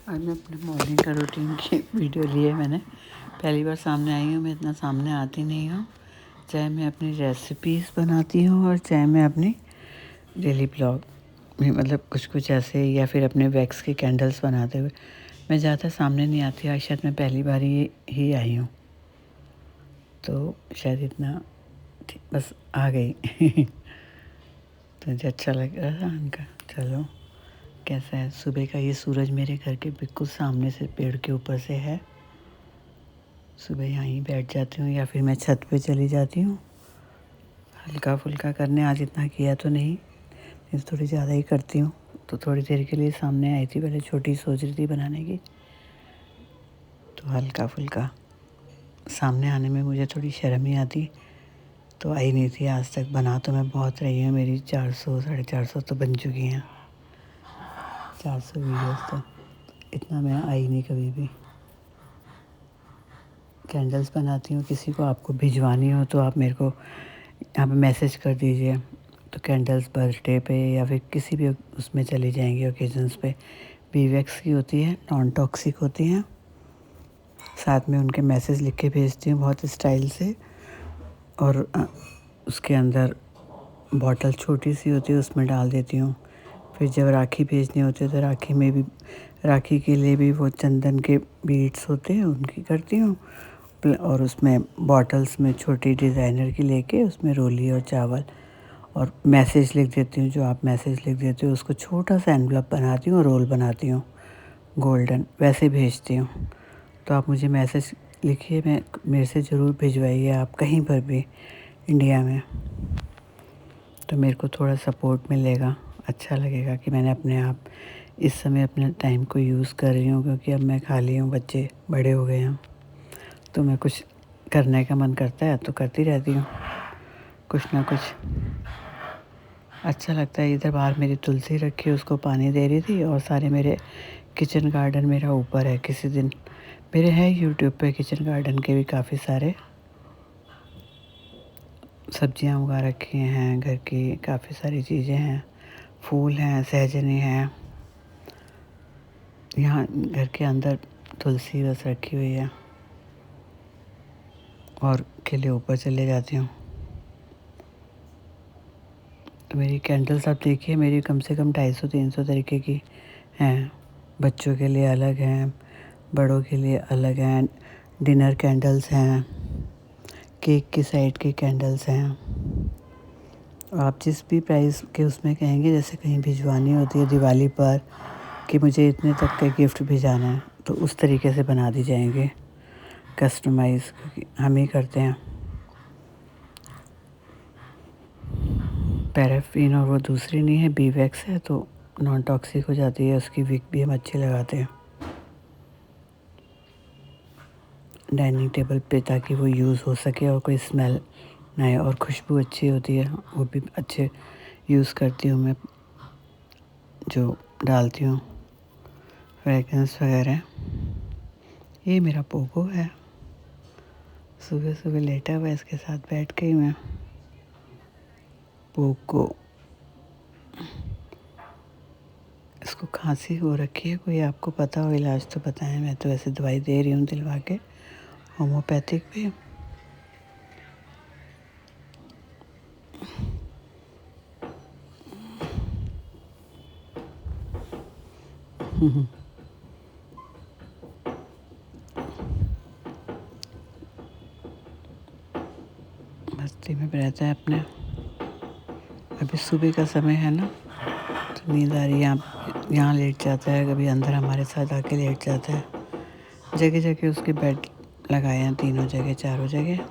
आज मैं अपने मॉर्निंग का रूटीन की वीडियो ली है मैंने। पहली बार सामने आई हूँ, मैं इतना सामने आती नहीं हूँ। चाहे मैं अपनी रेसिपीज़ बनाती हूँ और चाहे मैं अपनी डेली ब्लॉग में मतलब कुछ ऐसे या फिर अपने वैक्स के कैंडल्स बनाते हुए मैं ज़्यादा सामने नहीं आती। आज शायद मैं पहली बार ही आई हूँ, तो शायद इतना बस आ गई। तो मुझे अच्छा लग रहा था उनका। चलो कैसा है सुबह का ये सूरज मेरे घर के बिल्कुल सामने से पेड़ के ऊपर से है। सुबह यहाँ ही बैठ जाती हूँ या फिर मैं छत पे चली जाती हूँ हल्का फुल्का करने। आज इतना किया तो नहीं, थोड़ी ज़्यादा ही करती हूँ। तो थोड़ी देर के लिए सामने आई थी, पहले छोटी सोच रही थी बनाने की, तो हल्का फुल्का सामने आने में मुझे थोड़ी शर्म ही आती, तो आई नहीं थी आज तक। बना तो मैं बहुत रही हूँ, मेरी 400 450 तो बन चुकी हैं, 400 वीडियोस। तो इतना मैं आई नहीं कभी भी। कैंडल्स बनाती हूँ, किसी को आपको भिजवानी हो तो आप मेरे को यहाँ पे मैसेज कर दीजिए, तो कैंडल्स बर्थडे पे या फिर किसी भी उसमें चली जाएंगी ओकेजन्स पे। बी वैक्स की होती है, नॉन टॉक्सिक होती हैं। साथ में उनके मैसेज लिख के भेजती हूँ बहुत स्टाइल से। और उसके अंदर बॉटल छोटी सी होती है, उसमें डाल देती हूँ। फिर जब राखी भेजनी होती है तो राखी में भी, राखी के लिए भी वो चंदन के बीड्स होते हैं उनकी करती हूँ। और उसमें बॉटल्स में छोटी डिज़ाइनर की लेके उसमें रोली और चावल और मैसेज लिख देती हूँ। जो आप मैसेज लिख देते हो उसको छोटा सा एनवलप बनाती हूँ और रोल बनाती हूँ गोल्डन, वैसे भेजती हूँ। तो आप मुझे मैसेज लिखिए, मैं मेरे से ज़रूर भिजवाइए आप कहीं पर भी इंडिया में, तो मेरे को थोड़ा सपोर्ट मिलेगा। अच्छा लगेगा कि मैंने अपने आप इस समय अपने टाइम को यूज़ कर रही हूँ, क्योंकि अब मैं खाली हूँ, बच्चे बड़े हो गए हैं, तो मैं कुछ करने का मन करता है तो करती रहती हूँ कुछ ना कुछ। अच्छा लगता है। इधर बाहर मेरी तुलसी रखी है, उसको पानी दे रही थी। और सारे मेरे किचन गार्डन मेरा ऊपर है। किसी दिन मेरे हैं यूट्यूब पे किचन गार्डन के भी काफ़ी सारे सब्जियां उगा रखी हैं, घर की काफ़ी सारी चीज़ें हैं, फूल हैं, सहजनी हैं। यहाँ घर के अंदर तुलसी बस रखी हुई है और केले ऊपर चले जाती हूँ। तो मेरी कैंडल्स आप देखिए, मेरी कम से कम 250-300 तरीके की हैं। बच्चों के लिए अलग हैं, बड़ों के लिए अलग हैं, डिनर कैंडल्स हैं, केक की साइड के कैंडल्स हैं। आप जिस भी प्राइस के उसमें कहेंगे, जैसे कहीं भिजवानी होती है दिवाली पर कि मुझे इतने तक का गिफ्ट भिजाना है, तो उस तरीके से बना दी जाएंगे कस्टमाइज़, क्योंकि हम ही करते हैं। पैराफिन और वो दूसरी नहीं है, बी वैक्स है, तो नॉन टॉक्सिक हो जाती है। उसकी विक भी हम अच्छी लगाते हैं डाइनिंग टेबल पे, ताकि वो यूज़ हो सके और कोई स्मेल ना आए। और खुशबू अच्छी होती है, वो भी अच्छे यूज़ करती हूँ मैं, जो डालती हूँ फ्रेगरेंस वगैरह। ये मेरा पोगो है, सुबह सुबह लेटा हुआ इसके साथ बैठ के ही मैं। पोगो, इसको खांसी हो रखी है, कोई आपको पता हो इलाज तो बताएं। मैं तो वैसे दवाई दे रही हूँ दिलवा के, होम्योपैथिक भी। मस्ती में रहता है अपने। अभी सुबह का समय है ना, तो नींद आ रही है। यहाँ लेट जाता है, कभी अंदर हमारे साथ आके लेट जाता है। जगह जगह उसके बेड लगाए हैं, तीनों जगह, चारों जगह।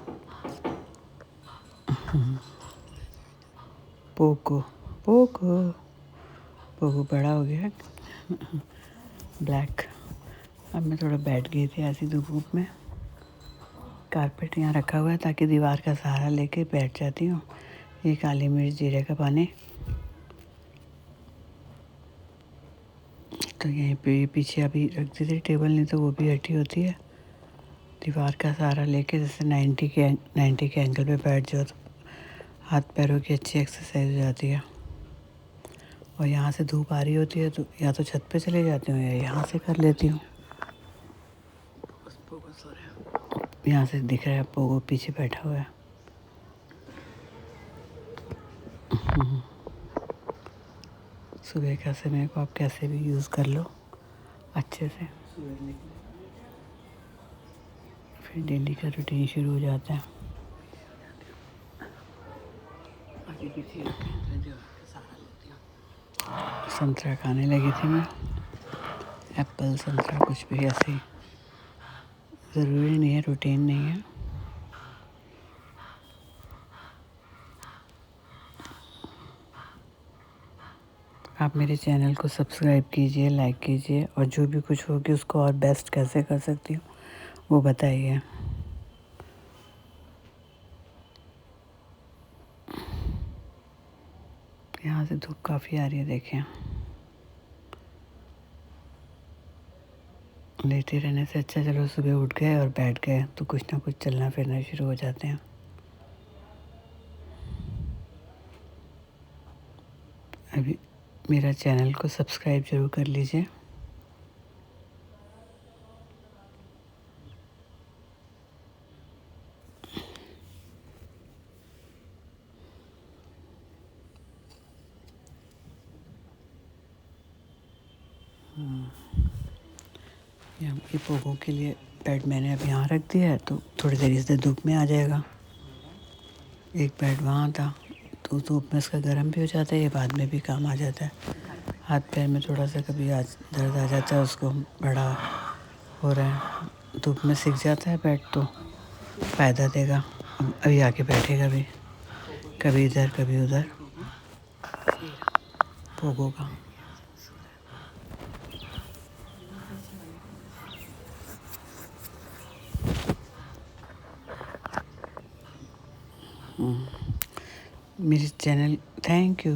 पोको पोको पोको बड़ा हो गया है, ब्लैक। अब मैं थोड़ा बैठ गई थी ऐसी धूप में। कारपेट यहाँ रखा हुआ है ताकि दीवार का सहारा लेके बैठ जाती हूँ। ये काली मिर्च, जीरे का पानी, तो यहीं पे पीछे अभी रख दी थी टेबल, नहीं तो वो भी हटी होती है। दीवार का सहारा लेके जैसे 90 के एंगल पे बैठ जाओ तो हाथ पैरों की अच्छी एक्सरसाइज हो जाती है। और यहाँ से धूप आ रही होती है तो या तो छत पे चले जाती हूँ या यहाँ से कर लेती हूँ। यहाँ से दिख रहा है पोगो पीछे बैठा हुआ है। सुबह का समय को आप कैसे भी यूज़ कर लो अच्छे से, फिर डेली का रूटीन शुरू हो जाता है। संतरा खाने लगी थी मैं, एप्पल संतरा कुछ भी ऐसे, ज़रूरी नहीं है, रूटीन नहीं है। आप मेरे चैनल को सब्सक्राइब कीजिए, लाइक कीजिए और जो भी कुछ होगी उसको और बेस्ट कैसे कर सकती हूँ वो बताइए। यहाँ से धूप काफ़ी आ रही है, देखें। लेटे रहने से अच्छा चलो सुबह उठ गए और बैठ गए तो कुछ ना कुछ चलना फिरना शुरू हो जाते हैं। अभी मेरा चैनल को सब्सक्राइब ज़रूर कर लीजिए। ये पोगों के लिए बेड मैंने अब यहाँ रख दिया है तो थोड़ी देर इससे धूप में आ जाएगा। एक बेड वहाँ था तो धूप में इसका गर्म भी हो जाता है, ये बाद में भी काम आ जाता है। हाथ पैर में थोड़ा सा कभी आज दर्द आ जाता है, उसको बड़ा हो रहा है, धूप में सिक जाता है बेड तो फ़ायदा देगा। अभी आके बैठेगा भी, कभी इधर कभी उधर, पोगो का। मेरे चैनल, थैंक यू।